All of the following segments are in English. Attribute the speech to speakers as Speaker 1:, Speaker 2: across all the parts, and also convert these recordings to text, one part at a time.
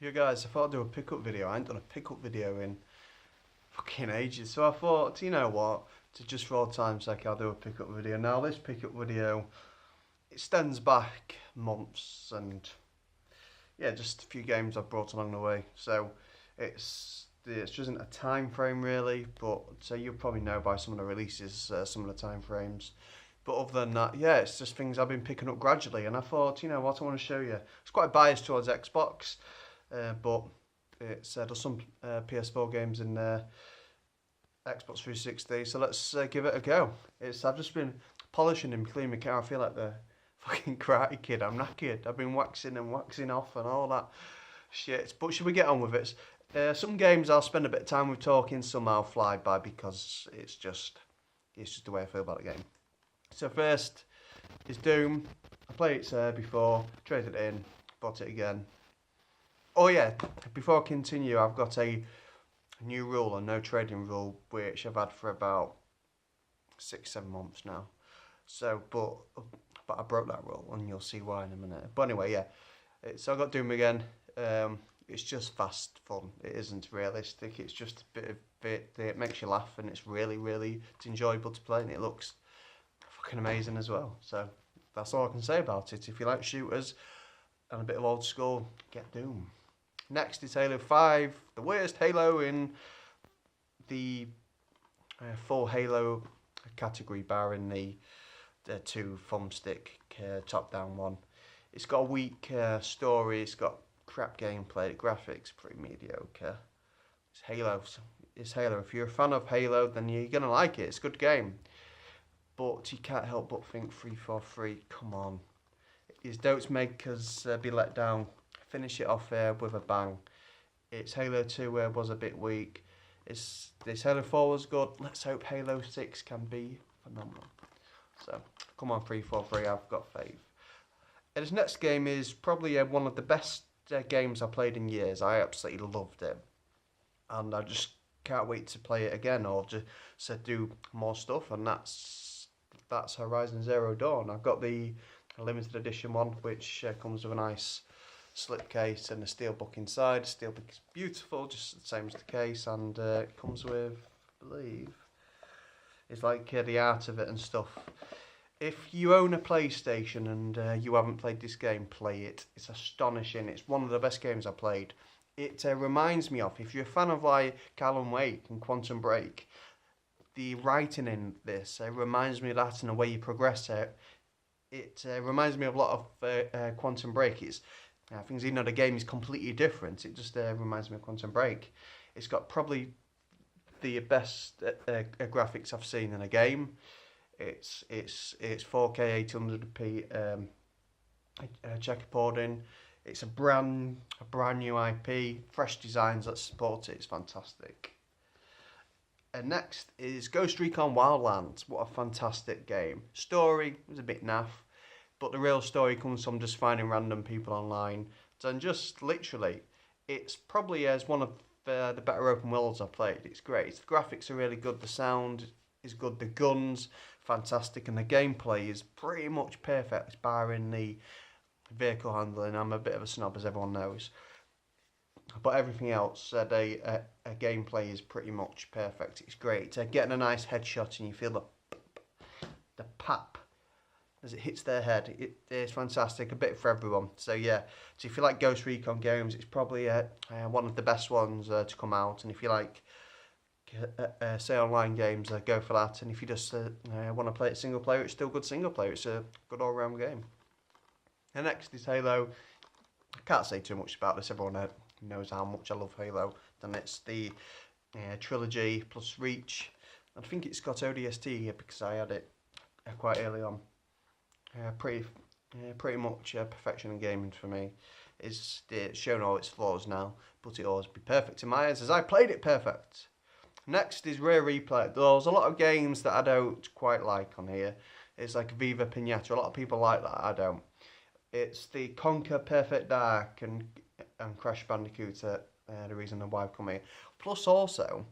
Speaker 1: You guys, I thought I'd do a pickup video. I ain't done a pickup video in fucking ages. So I thought, you know what, to just for old time's sake, I'll do a pickup video. Now this pickup video, it stands back months and yeah, just a few games I've brought along the way. So it just isn't a time frame really, but so you'll probably know by some of the releases, some of the time frames. But other than that, yeah, it's just things I've been picking up gradually. And I thought, you know what, I want to show you. It's quite biased towards Xbox. But it's there's some PS4 games in Xbox 360, so let's give it a go. I've just been polishing and cleaning my car. I feel like the fucking Karate Kid. I'm knackered. I've been waxing and waxing off and all that shit. But should we get on with it? Some games I'll spend a bit of time with talking, some I'll fly by because it's just the way I feel about the game. So first is Doom. I played it before, traded it in, bought it again. Oh yeah, before I continue, I've got a new rule, a no trading rule, which I've had for about 6-7 months now. So, but I broke that rule, and you'll see why in a minute. But anyway, yeah. So I got Doom again. It's just fast fun. It isn't realistic. It's just a bit. It makes you laugh, and it's really it's enjoyable to play, and it looks fucking amazing as well. So that's all I can say about it. If you like shooters and a bit of old school, get Doom. Next is Halo 5, the worst Halo in the full Halo category, barring the two thumbstick top-down one. It's got a weak story, it's got crap gameplay, graphics pretty mediocre. It's Halo. It's Halo. If you're a fan of Halo, then you're going to like it. It's a good game. But you can't help but think 343, come on. Don't make us be let down. Finish it off with a bang. It's Halo 2 was a bit weak. This Halo 4 was good. Let's hope Halo 6 can be phenomenal. So, come on 343, I've got faith. And this next game is probably one of the best games I played in years. I absolutely loved it. And I just can't wait to play it again or just do more stuff. And that's Horizon Zero Dawn. I've got the limited edition one, which comes with a nice slipcase and a steelbook inside. Steelbook is beautiful, just the same as the case, and it comes with, I believe, it's like the art of it and stuff. If you own a PlayStation and you haven't played this game, play it. It's astonishing. It's one of the best games I played. It reminds me of, if you're a fan of like Callum Wake and Quantum Break, the writing in this reminds me of that and the way you progress it. It reminds me of a lot of Quantum Break. It's things, you know, the game is completely different. It just reminds me of Quantum Break. It's got probably the best graphics I've seen in a game. It's 4K 800p checkerboarding. It's a brand new IP, fresh designs that support it. It's fantastic. And next is Ghost Recon Wildlands. What a fantastic game. Story was a bit naff, but the real story comes from just finding random people online. And just literally, it's probably as one of the better open worlds I've played. It's great. The graphics are really good. The sound is good. The guns, fantastic. And the gameplay is pretty much perfect, barring the vehicle handling. I'm a bit of a snob, as everyone knows. But everything else, the gameplay is pretty much perfect. It's great. Getting a nice headshot and you feel the pap as it hits their head. It's fantastic. A bit for everyone. So yeah. So if you like Ghost Recon games, it's probably one of the best ones to come out. And if you like, say, online games, go for that. And if you just want to play it single player, it's still good single player. It's a good all round game. And next is Halo. I can't say too much about this. Everyone knows how much I love Halo. Then it's the trilogy plus Reach. I think it's got ODST here because I had it quite early on. Pretty much perfection in gaming for me. It's shown all its flaws now, but it always be perfect in my eyes as I played it perfect. Next is Rare Replay. There's a lot of games that I don't quite like on here. It's like Viva Pinata. A lot of people like that. I don't. It's the Conquer Perfect Dark and Crash Bandicoot, the reason why I've come here. Plus also,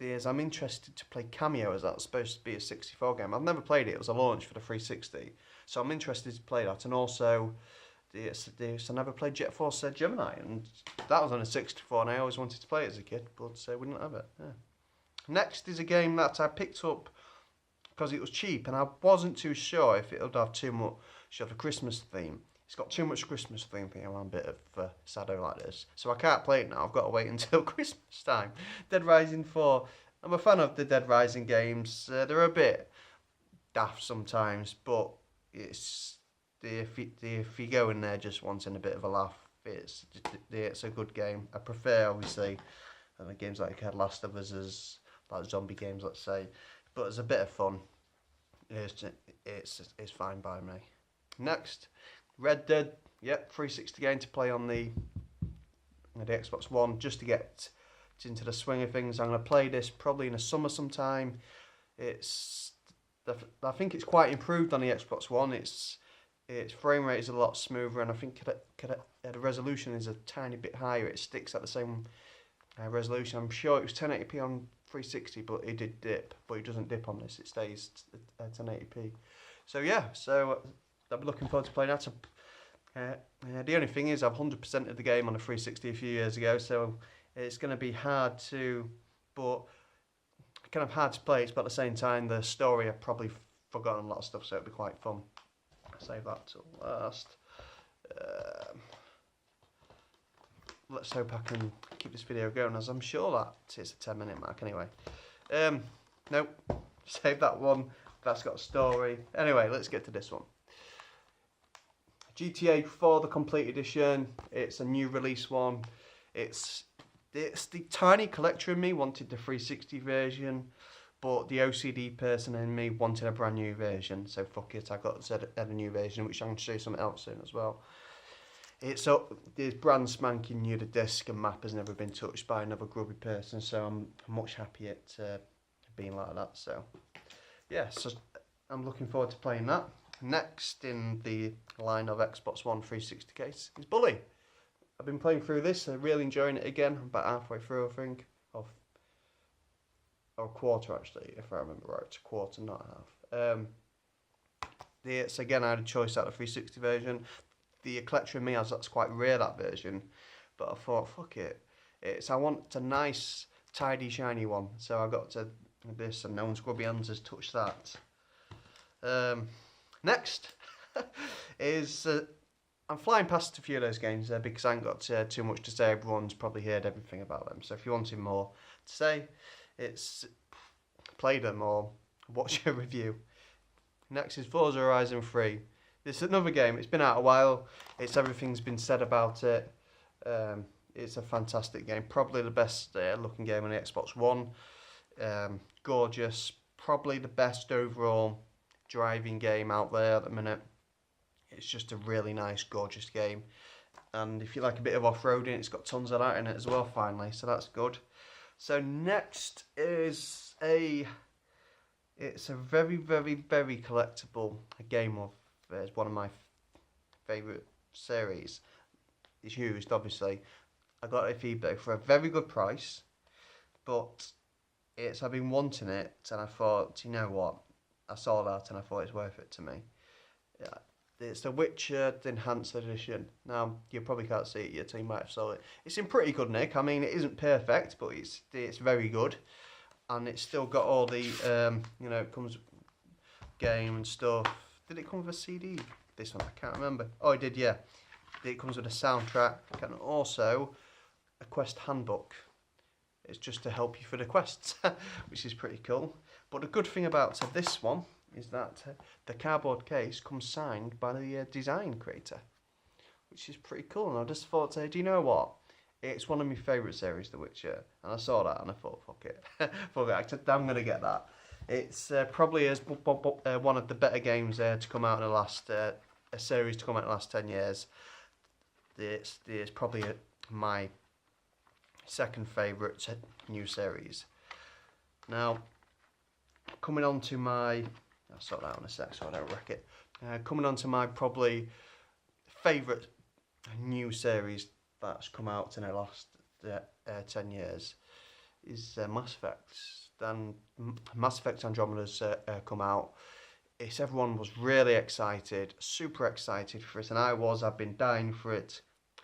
Speaker 1: I'm interested to play Cameo, as that's supposed to be a 64 game. I've never played it. It was a launch for the 360. So I'm interested to play that. And also, I never played Jet Force Gemini, and that was on a 64, and I always wanted to play it as a kid, but we didn't have it. Yeah. Next is a game that I picked up because it was cheap, and I wasn't too sure if it would have too much of a Christmas theme. It's got too much Christmas theme thing. I'm a bit of saddo like this, so I can't play it now. I've got to wait until Christmas time. Dead Rising 4. I'm a fan of the Dead Rising games. They're a bit daft sometimes, but it's if you go in there just wanting a bit of a laugh, it's a good game. I prefer obviously games like Last of Us as like zombie games, let's say, but it's a bit of fun. It's fine by me. Next, Red Dead. Yep, 360 game to play on the Xbox One, just to get into the swing of things. I'm going to play this probably in the summer sometime. I think it's quite improved on the Xbox One. Its frame rate is a lot smoother, and I think the resolution is a tiny bit higher. It sticks at the same resolution. I'm sure it was 1080p on 360, but it did dip. But it doesn't dip on this. It stays at 1080p. So yeah, I'm looking forward to playing that. The only thing is I've 100% of the game on the 360 a few years ago, so it's going to be hard to, but kind of hard to play it, but at the same time the story I've probably forgotten a lot of stuff, so it'll be quite fun. I'll save that till last. Let's hope I can keep this video going, as I'm sure that it's a 10-minute mark anyway. Nope, save that one. That's got a story. Anyway, let's get to this one. GTA 4, the complete edition. It's a new release one. It's the tiny collector in me wanted the 360 version, but the OCD person in me wanted a brand new version. So fuck it, I got a new version, which I'm going to show you something else soon as well. It's brand spanking new. The disc and map has never been touched by another grubby person, so I'm much happier at being like that. So yeah, so I'm looking forward to playing that. Next in the line of Xbox One 360 case is Bully. I've been playing through this, I'm really enjoying it again. I'm about halfway through, I think, or a quarter actually, if I remember right. It's a quarter, not half. It's again, I had a choice out of the 360 version. The collector in me has that's quite rare, that version, but I thought, fuck it. I want a nice, tidy, shiny one, so I got to this, and no one's grubby hands has touched that. Next is I'm flying past a few of those games because I ain't got too much to say. Everyone's probably heard everything about them. So if you wanted more to say, it's play them or watch a review. Next is Forza Horizon 3. This is another game. It's been out a while. Everything's been said about it. It's a fantastic game. Probably the best looking game on the Xbox One. Gorgeous. Probably the best overall driving game out there at the minute. It's just a really nice, gorgeous game, and if you like a bit of off-roading, it's got tons of that in it as well finally, so that's good. So next is it's a very, very, very collectible game of it's one of my favourite series. It's used, obviously. I got it off eBay for a very good price, but I've been wanting it, and I thought, you know what, I saw that and I thought it's worth it to me. Yeah, it's the Witcher Enhanced Edition. Now, you probably can't see it yet, so you might have saw it. It's in pretty good nick. I mean, it isn't perfect, but it's very good. And it's still got all the, it comes with game and stuff. Did it come with a CD? This one, I can't remember. Oh, it did, yeah. It comes with a soundtrack and also a quest handbook. It's just to help you for the quests, which is pretty cool. But the good thing about this one is that the cardboard case comes signed by the design creator, which is pretty cool. And I just thought, do you know what? It's one of my favourite series, The Witcher. And I saw that and I thought, fuck it. I'm going to get that. It's probably one of the better games to come out in the last, a series to come out in the last 10 years. It's probably my second favourite new series. Now, coming on to my, I'll sort that out in a sec so I don't wreck it. Coming on to my probably favourite new series that's come out in the last 10 years is Mass Effect. Then Mass Effect Andromeda's come out. everyone was really excited, super excited for it, and I've been dying for it.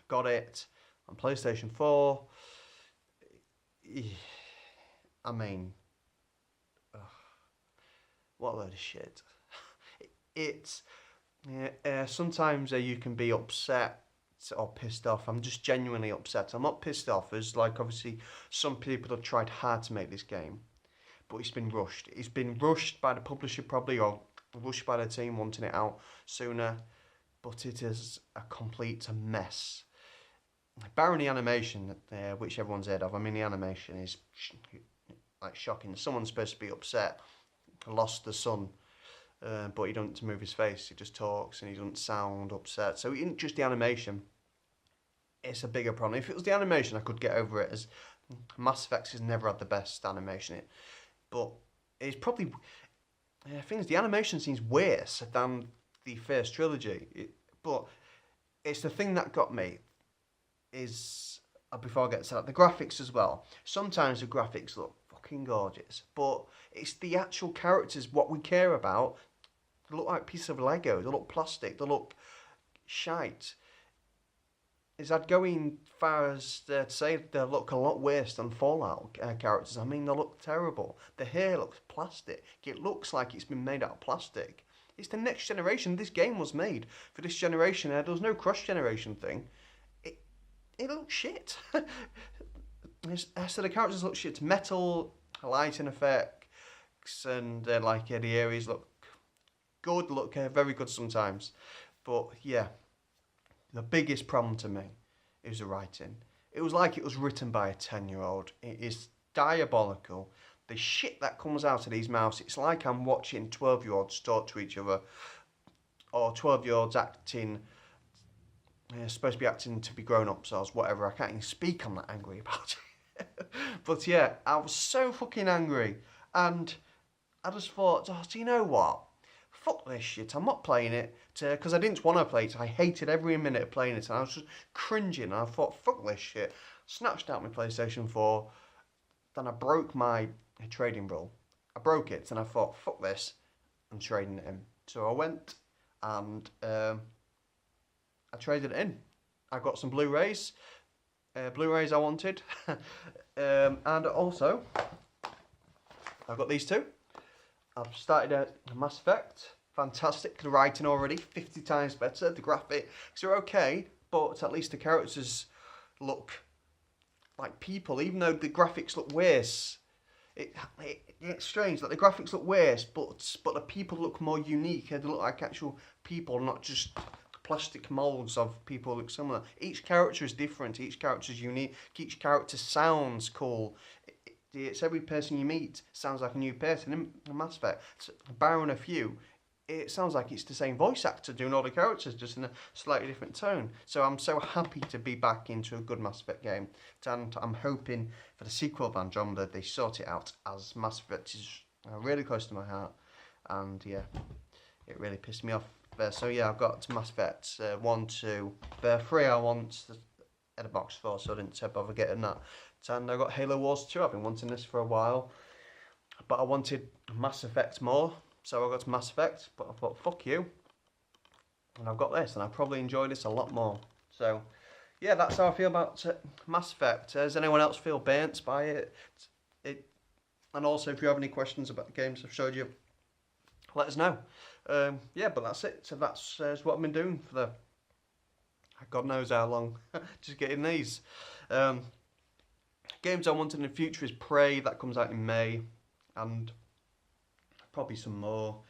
Speaker 1: Got it on PlayStation 4. I mean, what a load of shit. It's sometimes you can be upset or pissed off. I'm just genuinely upset. I'm not pissed off as, like, obviously some people have tried hard to make this game, but it's been rushed. It's been rushed by the publisher probably, or rushed by the team wanting it out sooner, but it is a complete mess. Barring the animation, which everyone's heard of. I mean, the animation is like shocking. Someone's supposed to be upset, lost the son, but he doesn't move his face. He just talks and he doesn't sound upset. So it isn't just the animation. It's a bigger problem. If it was the animation, I could get over it. As Mass Effect has never had the best animation, but it's probably the animation seems worse than the first trilogy. But it's the thing that got me. Is before I get to that, the graphics as well. Sometimes the graphics look fucking gorgeous, but it's the actual characters, what we care about. They look like pieces of Lego. They look plastic. They look shite. I'd go in far as to say they look a lot worse than Fallout characters. I mean, they look terrible. The hair looks plastic. It looks like it's been made out of plastic. It's the next generation. This game was made for this generation. There was no cross-generation thing. It looks shit. So the characters look shit. Metal, lighting effects, and the areas look good, look very good sometimes. But yeah, the biggest problem to me is the writing. It was like it was written by a 10-year-old. It is diabolical. The shit that comes out of these mouths, it's like I'm watching 12-year-olds talk to each other, or 12-year-olds acting... supposed to be acting to be grown-ups or whatever. I can't even speak. I'm that angry about it. But yeah, I was so fucking angry. And I just thought, do you know what? Fuck this shit. I'm not playing it because I didn't want to play it. I hated every minute of playing it. And I was just cringing. And I thought, fuck this shit. Snatched out my PlayStation 4. Then I broke my trading rule. I broke it. And I thought, fuck this. I'm trading it in. So I went and... I traded it in. I got some Blurays. Blurays I wanted. And also, I've got these two. I've started a Mass Effect. Fantastic. The writing already 50 times better. The graphics are okay, but at least the characters look like people, even though the graphics look worse. It's strange that the graphics look worse, but the people look more unique. They look like actual people, not just plastic molds of people who look similar. Each character is different. Each character is unique. Each character sounds cool. It's every person you meet sounds like a new person. In Mass Effect, barring a few, it sounds like it's the same voice actor doing all the characters, just in a slightly different tone. So I'm so happy to be back into a good Mass Effect game. And I'm hoping for the sequel of Andromeda, they sort it out, as Mass Effect is really close to my heart. And yeah, it really pissed me off. So yeah, I've got Mass Effect 1, 2, 3 I want at a box for, so I didn't bother getting that. And I got Halo Wars 2, I've been wanting this for a while. But I wanted Mass Effect more, so I got Mass Effect, but I thought, fuck you. And I've got this, and I probably enjoy this a lot more. So yeah, that's how I feel about Mass Effect. Does anyone else feel burnt by it? And also, if you have any questions about the games I've showed you, let us know. Yeah, but that's it. So that's what I've been doing for the God knows how long. Just getting these. Games I want in the future is Prey, that comes out in May, and probably some more.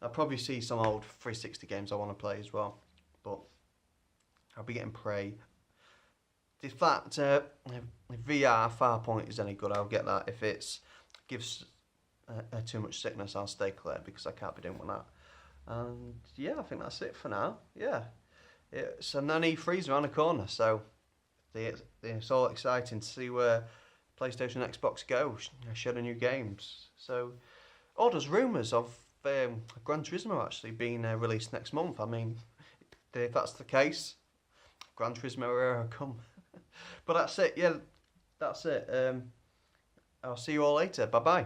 Speaker 1: I'll probably see some old 360 games I want to play as well, but I'll be getting Prey. If that VR Farpoint is any good, I'll get that. If it gives too much sickness, I'll stay clear because I can't be doing with that. And yeah, I think that's it for now. Yeah, it's an E3's around the corner, so it's all exciting to see where PlayStation and Xbox go, sharing new games. So, there's rumours of Gran Turismo actually being released next month. I mean, if that's the case, Gran Turismo era come. But that's it. Yeah, that's it. I'll see you all later. Bye bye.